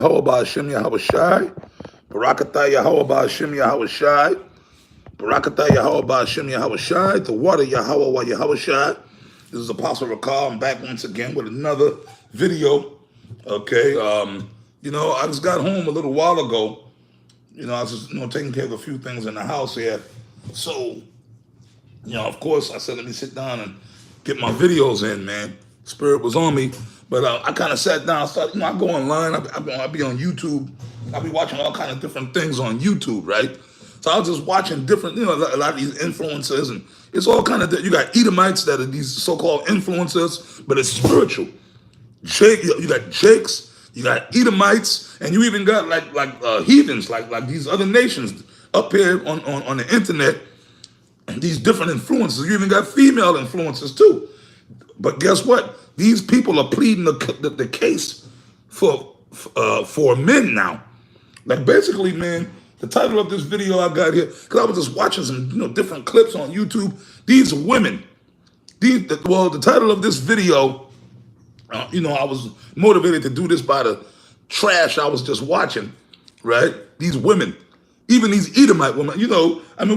Yahweh Hashem Yahweh Shai. Barakatah Yahweh Hashem Yahweh Shai. Barakatah Yahweh Hashem Yahweh Shai. The water Yahweh wa Yahweh Shai. This is Apostle Rakal. I'm back once again with another video. Okay, I just got home a little while ago. I was just, taking care of a few things in the house here. So, of course, I said, let me sit down and get my videos in, man. Spirit was on me. But I kind of sat down, started, I go online, I'll be on YouTube. I'll be watching all kind of different things on YouTube, right? So I was just watching different, a lot of these influencers, and it's all kind of, you got Edomites that are these so-called influencers, but it's spiritual. You got Jakes, you got Edomites, and you even got like heathens, like these other nations up here on the internet, and these different influencers. You even got female influencers too. But guess what? These people are pleading the case for men now. Like basically, man, the title of this video I got here, because I was just watching some different clips on YouTube. These women, the title of this video, I was motivated to do this by the trash I was just watching, right? These women, even these Edomite women, we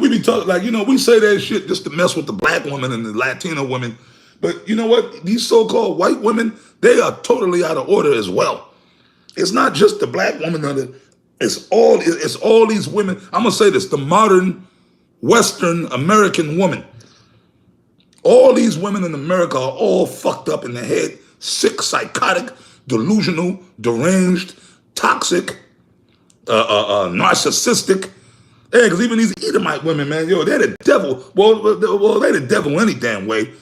be talking we say that shit just to mess with the black women and the Latino women. But you know what? These so-called white women, they are totally out of order as well. It's not just the black woman. It's all these women. I'm going to say this, the modern Western American woman. All these women in America are all fucked up in the head, sick, psychotic, delusional, deranged, toxic, narcissistic. Yeah, because even these Edomite women, man, they're the devil. Well, they're the devil any damn way.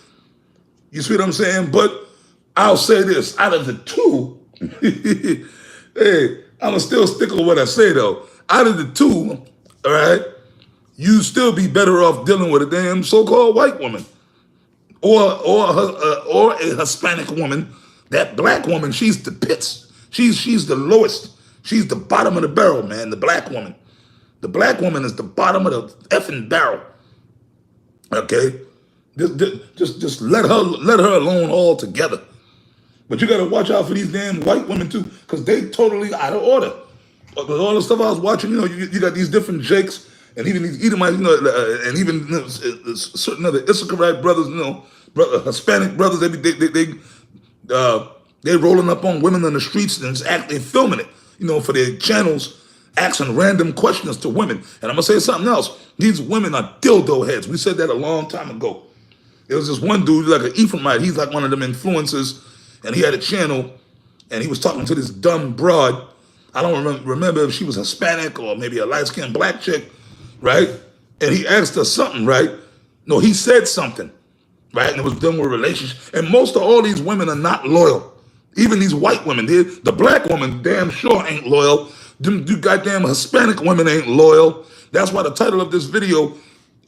You see what I'm saying? But I'll say this, out of the two, hey, I'm going to still stick with what I say, though. Out of the two, all right, you still be better off dealing with a damn so-called white woman or a Hispanic woman. That black woman, she's the pits. She's the lowest. She's the bottom of the barrel, man, the black woman. The black woman is the bottom of the effing barrel, okay? Just let her alone altogether. But you got to watch out for these damn white women too, because they totally out of order. Because all the stuff I was watching, you got these different Jakes and even these Edomites, and even certain other Issacharite brothers, Hispanic brothers. They rolling up on women on the streets and they filming it, for their channels, asking random questions to women. And I'm gonna say something else. These women are dildo heads. We said that a long time ago. There was this one dude, like an Ephraimite. He's like one of them influencers, and he had a channel, and he was talking to this dumb broad. I don't remember if she was Hispanic or maybe a light-skinned black chick, right? And he asked her something, right? No, he said something, right? And it was done with relationships. And most of all these women are not loyal. Even these white women, the black woman damn sure ain't loyal. Them goddamn Hispanic women ain't loyal. That's why the title of this video,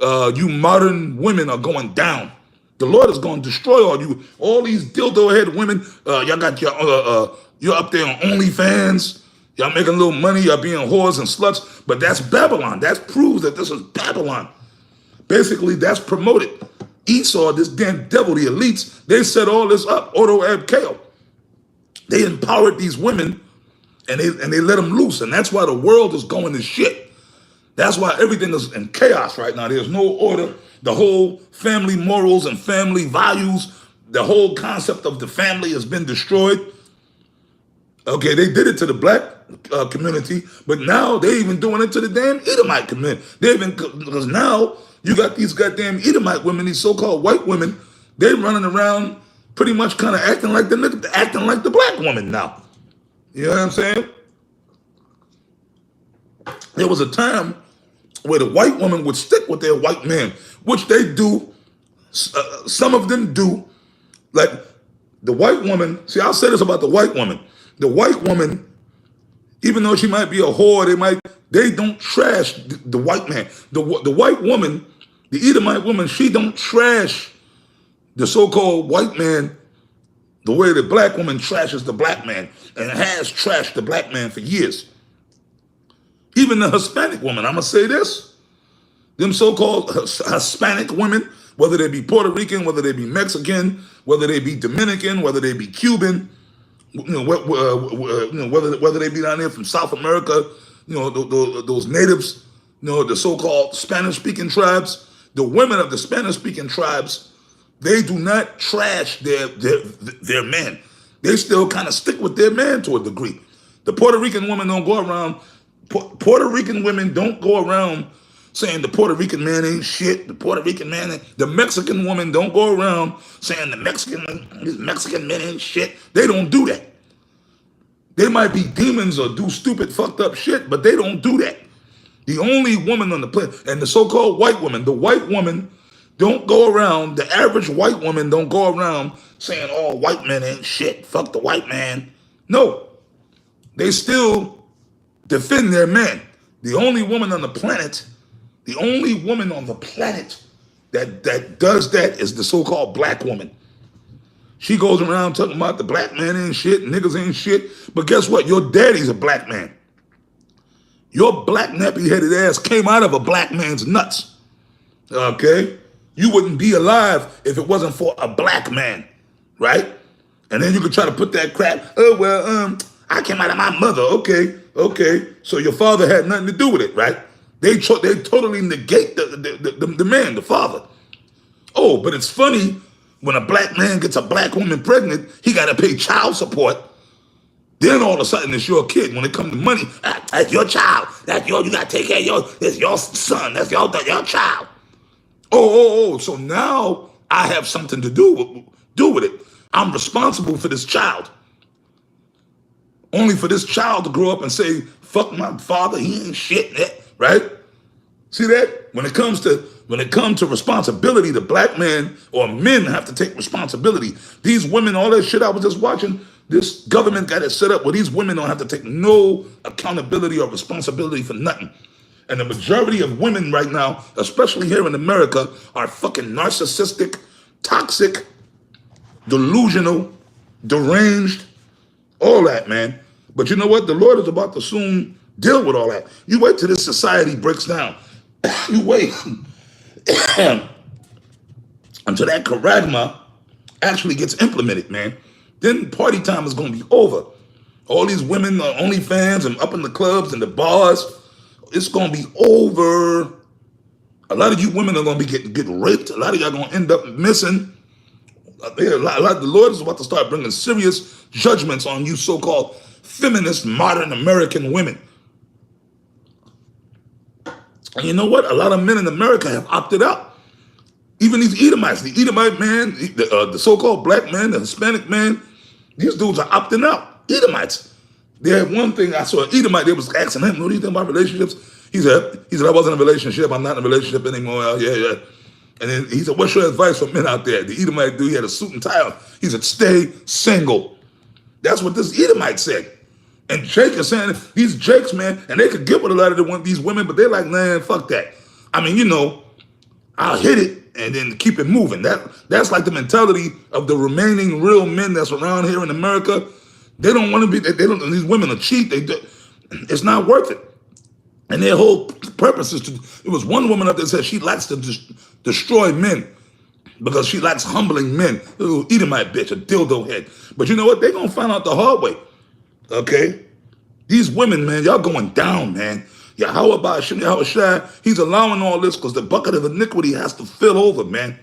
you modern women are going down. The Lord is going to destroy all you. All these dildo head women, y'all got you're up there on OnlyFans. Y'all making a little money. Y'all being whores and sluts. But that's Babylon. That proves that this is Babylon. Basically, that's promoted. Esau, this damn devil, the elites, they set all this up. Auto Ab Kao. They empowered these women and they let them loose. And that's why the world is going to shit. That's why everything is in chaos right now. There's no order. The whole family morals and family values, the whole concept of the family has been destroyed. Okay, they did it to the black community, but now they're even doing it to the damn Edomite community. Because now you got these goddamn Edomite women, these so-called white women, they're running around pretty much kind of acting like the black woman now. You know what I'm saying? There was a time where the white woman would stick with their white man, which they do. Some of them do. Like the white woman, see, I'll say this about the white woman. The white woman, even though she might be a whore, they don't trash the white man. The white woman, the Edomite woman, she don't trash the so-called white man the way the black woman trashes the black man and has trashed the black man for years. Even the Hispanic woman, I'm going to say this, them so-called Hispanic women, whether they be Puerto Rican, whether they be Mexican, whether they be Dominican, whether they be Cuban, Whether they be down there from South America, those natives, the so-called Spanish-speaking tribes, the women of the Spanish-speaking tribes, they do not trash their men. They still kind of stick with their man to a degree. The Puerto Rican women don't go around. Puerto Rican women don't go around saying the Puerto Rican man ain't shit. The Puerto Rican man, the Mexican woman don't go around saying these Mexican men ain't shit. They don't do that. They might be demons or do stupid, fucked up shit, but they don't do that. The only woman on the planet, and the so-called white woman, the white woman don't go around, the average white woman don't go around saying, oh, white men ain't shit. Fuck the white man. No. They still defend their men. The only woman on the planet that does that is the so-called black woman. She goes around talking about the black man ain't shit, niggas ain't shit. But guess what? Your daddy's a black man. Your black nappy-headed ass came out of a black man's nuts. Okay? You wouldn't be alive if it wasn't for a black man. Right? And then you could try to put that crap, oh, well, I came out of my mother. Okay. So your father had nothing to do with it, right? They totally negate the man, the father. Oh, but it's funny, when a black man gets a black woman pregnant, he got to pay child support. Then all of a sudden it's your kid. When it comes to money, that's your child. You got to take care of that's your son. That's your child. Oh. So now I have something to do with it. I'm responsible for this child. Only for this child to grow up and say, fuck my father, he ain't shit, right? See that? When it comes to responsibility, the black man or men have to take responsibility. These women, all that shit I was just watching, this government got it set up where these women don't have to take no accountability or responsibility for nothing. And the majority of women right now, especially here in America, are fucking narcissistic, toxic, delusional, deranged, all that, man. But you know what? The Lord is about to soon deal with all that. You wait till this society breaks down. You wait until that charagma actually gets implemented, man. Then party time is going to be over. All these women on OnlyFans and up in the clubs and the bars, it's going to be over. A lot of you women are going to be getting raped. A lot of y'all going to end up missing. The Lord is about to start bringing serious judgments on you so-called feminist modern American women. And you know what? A lot of men in America have opted out. Even these Edomites, the Edomite man, the so-called black man, the Hispanic man, these dudes are opting out. Edomites. They had one thing, I saw an Edomite, they was asking him, what do you think about relationships? He said, I wasn't in a relationship, I'm not in a relationship anymore. Yeah. And then he said, what's your advice for men out there? The Edomite dude, he had a suit and tie on. He said, stay single. That's what this Edomite said. And Jake is saying, these Jakes, man, and they could get with a lot of these women, but they're like, man, fuck that. I mean, I'll hit it and then keep it moving. That's like the mentality of the remaining real men that's around here in America. They don't want to be, these women are cheap. It's not worth it. And their whole purpose is it was one woman up there that said she likes to destroy men because she likes humbling men. Little Edomite bitch, a dildo head. But you know what? They're going to find out the hard way. Okay? These women, man, y'all going down, man. Yahweh Ba'ashim, Yahweh Shai, he's allowing all this because the bucket of iniquity has to fill over, man.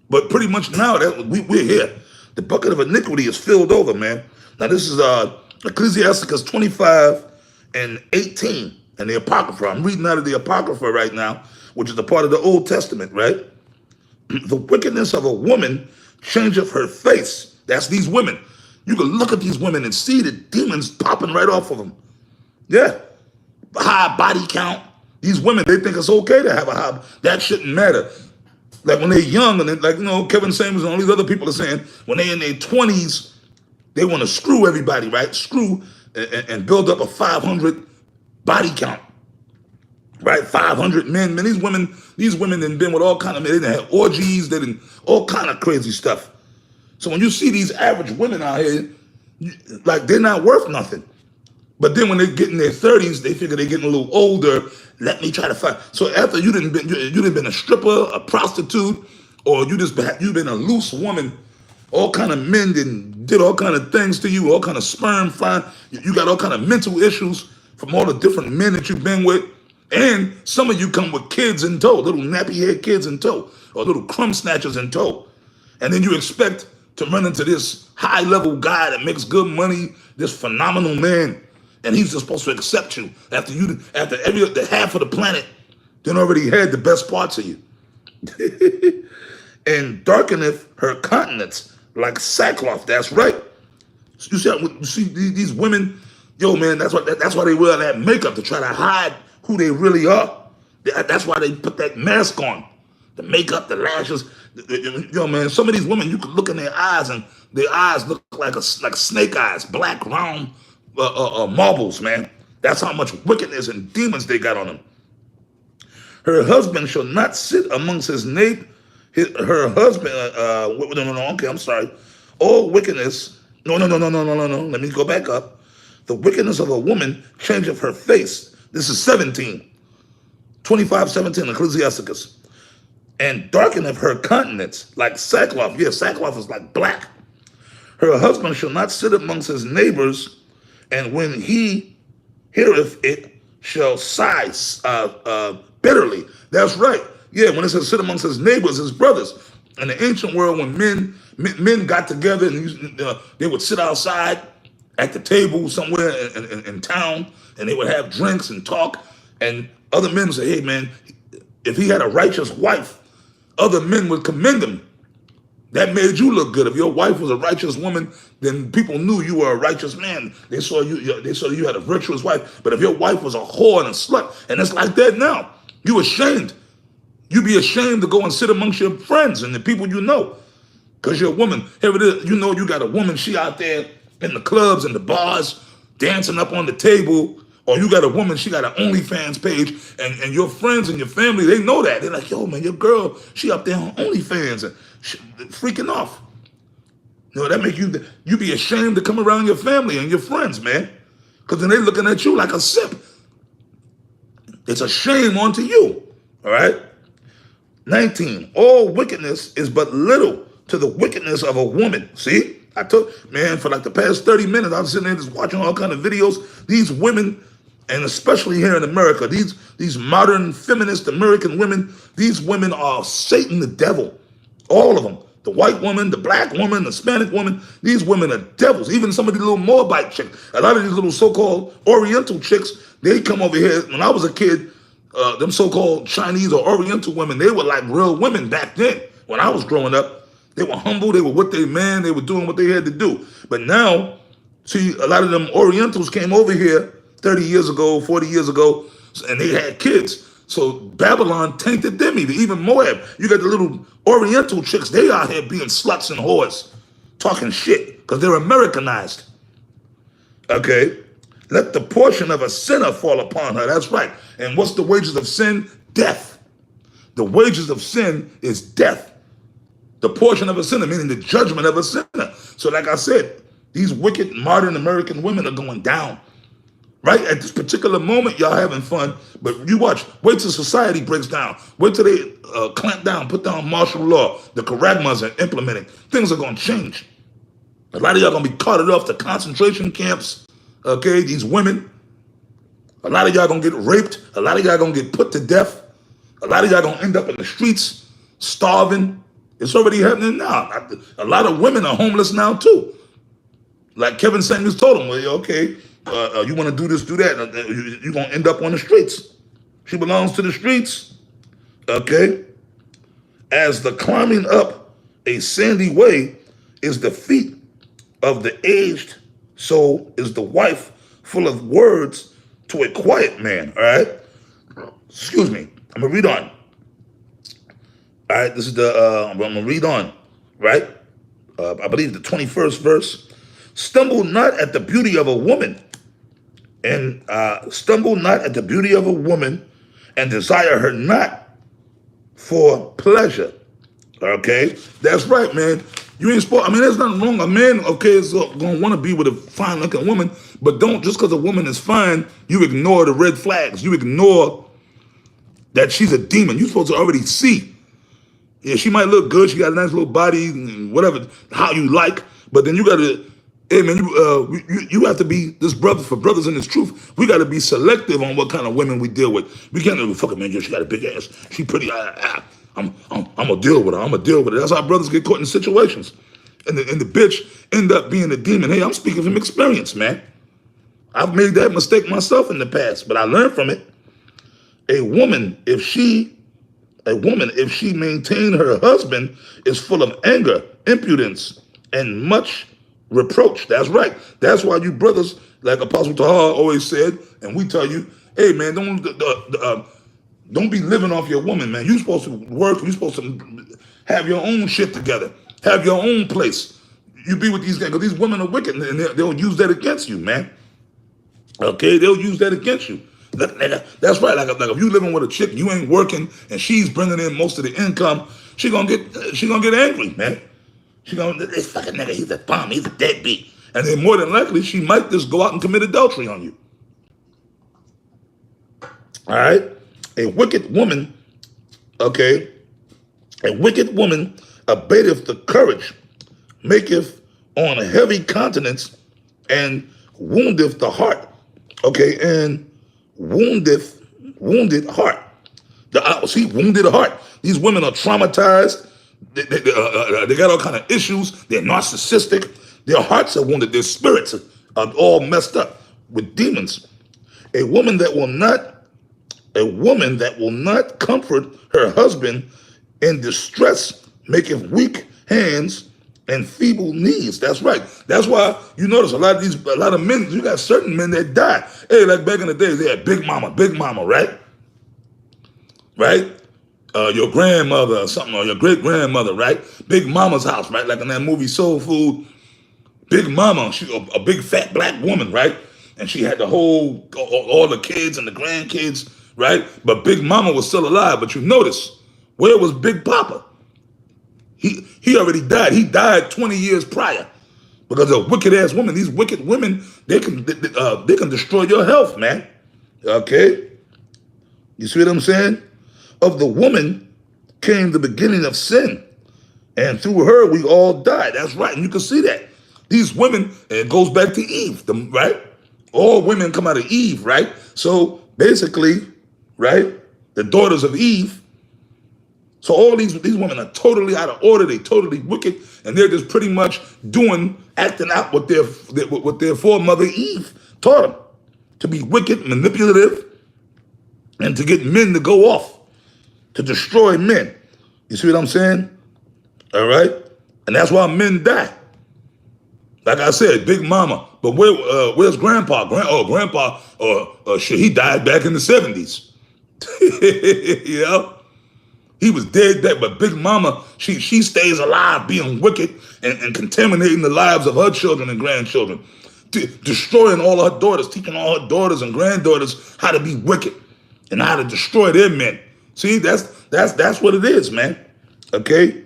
But pretty much now that we're here. The bucket of iniquity is filled over, man. Now this is Ecclesiasticus 25 and 18 and the Apocrypha. I'm reading out of the Apocrypha right now, which is a part of the Old Testament, right? The wickedness of a woman changeth her face. That's these women. You can look at these women and see the demons popping right off of them. Yeah. High body count. These women, they think it's okay to have a high. That shouldn't matter. Like when they're young, and Kevin Samuels and all these other people are saying, when they're in their 20s, they want to screw everybody, right? Screw and build up a 500 body count. Right? 500 men. Man, these women done been with all kind of men. They done had orgies. They done all kind of crazy stuff. So when you see these average women out here, like they're not worth nothing. But then when they get in their 30s, they figure they're getting a little older. Let me try to find. So after you done been a stripper, a prostitute, or you've been a loose woman all kind of men did all kind of things to you, all kind of sperm flying. You got all kind of mental issues from all the different men that you've been with. And some of you come with kids in tow, little nappy-head kids in tow, or little crumb snatchers in tow. And then you expect to run into this high-level guy that makes good money, this phenomenal man, and he's just supposed to accept you after the half of the planet then already had the best parts of you. And darkeneth her countenance like sackcloth. That's right. You see these women, yo man, that's why they wear that makeup, to try to hide who they really are. That's why they put that mask on, the makeup, the lashes. Yo man, some of these women, you can look in their eyes and their eyes look like snake eyes, black round marbles, man. That's how much wickedness and demons they got on them. Her husband shall not sit amongst his neighbor. Her husband, okay, I'm sorry. All wickedness, no. Let me go back up. The wickedness of a woman changeth her face. This is 25:17, Ecclesiasticus. And darkeneth her countenance like sackcloth. Yeah, sackcloth is like black. Her husband shall not sit amongst his neighbors, and when he heareth it, shall sigh bitterly. That's right. Yeah, when it says sit amongst his neighbors, his brothers. In the ancient world, when men got together and they would sit outside at the table somewhere in town, and they would have drinks and talk, and other men would say, hey man, if he had a righteous wife, other men would commend him. That made you look good. If your wife was a righteous woman, then people knew you were a righteous man. They saw you had a virtuous wife. But if your wife was a whore and a slut, and it's like that now, you ashamed. You be ashamed to go and sit amongst your friends and the people you know, because you're a woman. Here it is. You know you got a woman. She out there in the clubs and the bars dancing up on the table. Or you got a woman, she got an OnlyFans page, and your friends and your family, they know that. They're like, yo, man, your girl, she up there on OnlyFans and freaking off. You know, that make you be ashamed to come around your family and your friends, man. Because then they looking at you like a simp. It's a shame unto you, all right? 19, all wickedness is but little to the wickedness of a woman. See? I took, man, for like the past 30 minutes, I was sitting there just watching all kind of videos. These women, and especially here in America, these modern feminist American women, these women are Satan, the devil. All of them. The white woman, the black woman, the Hispanic woman, these women are devils. Even some of these little Moabite chicks, a lot of these little so-called Oriental chicks, they come over here. When I was a kid, them so-called Chinese or Oriental women, they were like real women back then. When I was growing up, they were humble. They were with their man. They were doing what they had to do. But now, see, a lot of them Orientals came over here 30 years ago, 40 years ago, and they had kids. So Babylon tainted them even Moab. You got the little Oriental chicks. They out here being sluts and whores, talking shit, because they're Americanized. Okay? Let the portion of a sinner fall upon her. That's right. And what's the wages of sin? Death. The wages of sin is death. The portion of a sinner, meaning the judgment of a sinner. So like I said, these wicked modern American women are going down. Right? At this particular moment, y'all having fun, but you watch. Wait till society breaks down. Wait till they clamp down, put down martial law. The Karagmas are implementing. Things are going to change. A lot of y'all going to be carted off to concentration camps. Okay? These women. A lot of y'all going to get raped. A lot of y'all going to get put to death. A lot of y'all going to end up in the streets starving. It's already happening now. A lot of women are homeless now too. Like Kevin Samuels told them, well, okay, you want to do this, do that, you're going to end up on the streets. She belongs to the streets. Okay? As the climbing up a sandy way is the feet of the aged, so is the wife full of words to a quiet man. All right? Excuse me. I'm going to read on. All right, this is I'm going to read on, right? I believe the 21st verse. Stumble not at the beauty of a woman, and stumble not at the beauty of a woman, and desire her not for pleasure. Okay? That's right, man. You ain't supposed, I mean, there's nothing wrong. A man, okay, is going to want to be with a fine-looking woman, but don't, just because a woman is fine, you ignore the red flags. You ignore that she's a demon. You're supposed to already see. Yeah, she might look good. She got a nice little body, and whatever, how you like. But then you got to, hey man, you have to be this brother for brothers in this truth. We got to be selective on what kind of women we deal with. We can't fuck it, man. She got a big ass. She pretty. I'm gonna deal with her. I'm gonna deal with her. That's how brothers get caught in situations, and the bitch end up being a demon. Hey, I'm speaking from experience, man. I've made that mistake myself in the past, but I learned from it. A woman, if she maintain her husband, is full of anger, impudence, and much reproach. That's right. That's why you brothers, like Apostle Tahar always said, and we tell you, hey man, don't be living off your woman, man. You're supposed to work. You're supposed to have your own shit together. Have your own place. You be with these guys, because these women are wicked, and they'll use that against you, man. Okay, they'll use that against you. That's right. Like if you living with a chick, you ain't working, and she's bringing in most of the income, she gonna get angry, man. This fucking nigga, he's a bum, he's a deadbeat, and then more than likely she might just go out and commit adultery on you. All right, a wicked woman, okay, a wicked woman abateth the courage, maketh on a heavy countenance, and woundeth the heart. Okay, and wounded heart. See, wounded heart. These women are traumatized. They got all kind of issues. They're narcissistic. Their hearts are wounded. Their spirits are all messed up with demons. A woman that will not comfort her husband in distress maketh weak hands and feeble knees. That's right. That's why you notice a lot of men, you got certain men that die. Hey, like back in the days, they had big mama, right? Right? Your grandmother or something, or your great grandmother, right? Big mama's house, right? Like in that movie Soul Food, Big Mama, she a big fat black woman, right? And she had all the kids and the grandkids, right? But Big Mama was still alive. But you notice, where was Big Papa? He already died. He died 20 years prior because of wicked ass women. These wicked women, they can destroy your health, man. Okay, you see what I'm saying? Of the woman came the beginning of sin, and through her we all died. That's right, and you can see that. These women, and it goes back to Eve, right? All women come out of Eve, right? So basically, right, the daughters of Eve. So all these women are totally out of order. They totally wicked, and they're just pretty much acting out what their foremother Eve taught them, to be wicked, manipulative, and to get men to go off, to destroy men. You see what I'm saying? All right, and that's why men die. Like I said, Big Mama. But where's Grandpa? Grandpa. Shit, he died back in the 70s. You know? He was dead, but Big Mama, she stays alive being wicked and contaminating the lives of her children and grandchildren, destroying all her daughters, teaching all her daughters and granddaughters how to be wicked and how to destroy their men. See, that's what it is, man. Okay?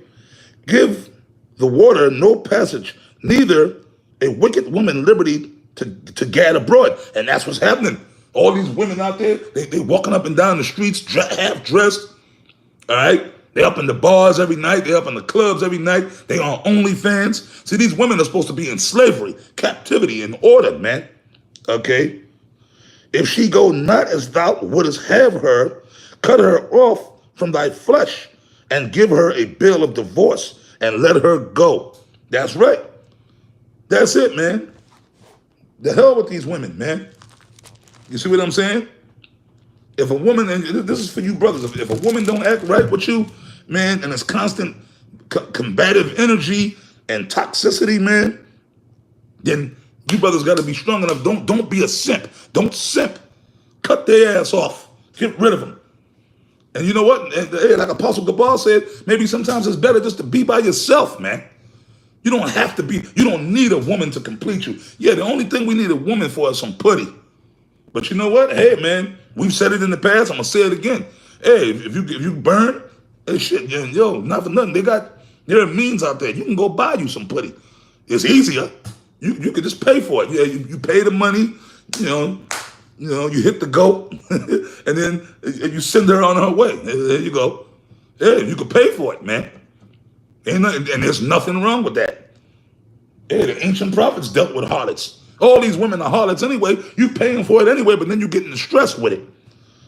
Give the water no passage, neither a wicked woman liberty to gad abroad. And that's what's happening. All these women out there, they walking up and down the streets half dressed. All right, they up in the bars every night. They up in the clubs every night. They on OnlyFans. See, these women are supposed to be in slavery, captivity, in order, man. Okay, if she go not as thou wouldest have her, cut her off from thy flesh, and give her a bill of divorce, and let her go. That's right. That's it, man. The hell with these women, man. You see what I'm saying? If a woman, and this is for you brothers, if a woman don't act right with you, man, and it's constant combative energy and toxicity, man, then you brothers got to be strong enough. Don't be a simp. Don't simp. Cut their ass off. Get rid of them. And you know what? Like Apostle Gabal said, maybe sometimes it's better just to be by yourself, man. You don't have to be. You don't need a woman to complete you. Yeah, the only thing we need a woman for is some putty. But you know what? Hey, man, we've said it in the past. I'm gonna say it again. Hey, if you burn, hey, shit, yo, not for nothing. There are means out there. You can go buy you some putty. It's easier. You can just pay for it. Yeah, you pay the money. You hit the goat, and then you send her on her way. There you go. Yeah, you could pay for it, man. And there's nothing wrong with that. Yeah, the ancient prophets dealt with harlots. All these women are harlots anyway. You paying for it anyway, but then you getting stressed with it.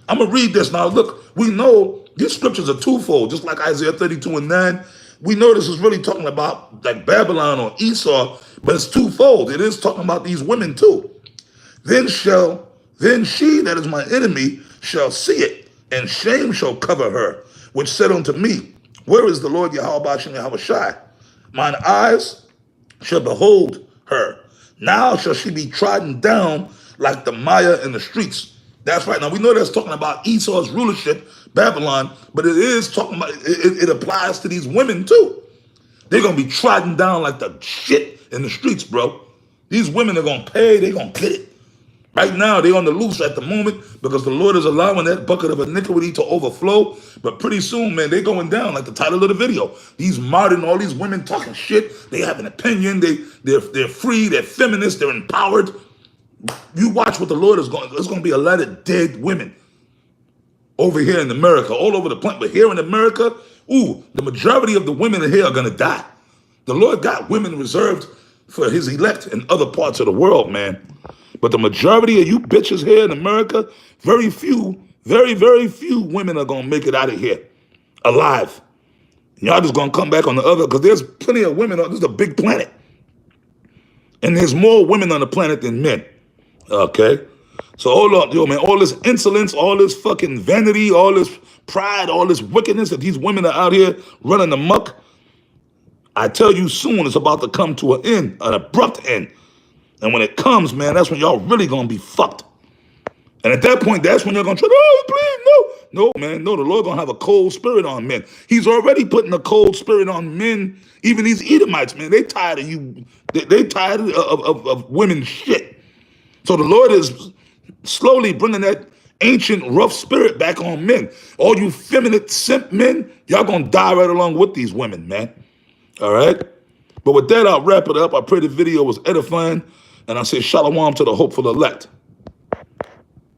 I'm going to read this now. Look, we know these scriptures are twofold, just like Isaiah 32:9. We know this is really talking about like Babylon or Esau, but it's twofold. It is talking about these women too. Then she that is my enemy shall see it, and shame shall cover her, which said unto me, where is the Lord Yahweh Bashem Yahweh Shai? Mine eyes shall behold her. Now shall she be trodden down like the mire in the streets. That's right. Now we know that's talking about Esau's rulership, Babylon, but it is talking about, it applies to these women too. They're going to be trodden down like the shit in the streets, bro. These women are going to pay. They're going to get it. Right now, they're on the loose at the moment because the Lord is allowing that bucket of iniquity to overflow. But pretty soon, man, they're going down like the title of the video. These modern, all these women talking shit. They have an opinion. They're free. They're feminists. They're empowered. You watch what the Lord is going. There's going to be a lot of dead women over here in America, all over the planet. But here in America, the majority of the women here are going to die. The Lord got women reserved for his elect in other parts of the world, man. But the majority of you bitches here in America, very few, very, very few women are going to make it out of here alive. Y'all just going to come back on the other, because there's plenty of women. This is a big planet. And there's more women on the planet than men. Okay? So hold on, yo, man, all this insolence, all this fucking vanity, all this pride, all this wickedness that these women are out here running amok, I tell you soon it's about to come to an end, an abrupt end. And when it comes, man, that's when y'all really going to be fucked. And at that point, that's when you're going to try, oh, please, no. No, man, no, the Lord going to have a cold spirit on men. He's already putting a cold spirit on men, even these Edomites, man. They tired of you. They tired of women's shit. So the Lord is slowly bringing that ancient rough spirit back on men. All you feminine simp men, y'all going to die right along with these women, man. All right? But with that, I'll wrap it up. I pray the video was edifying. And I say shalom to the hopeful elect.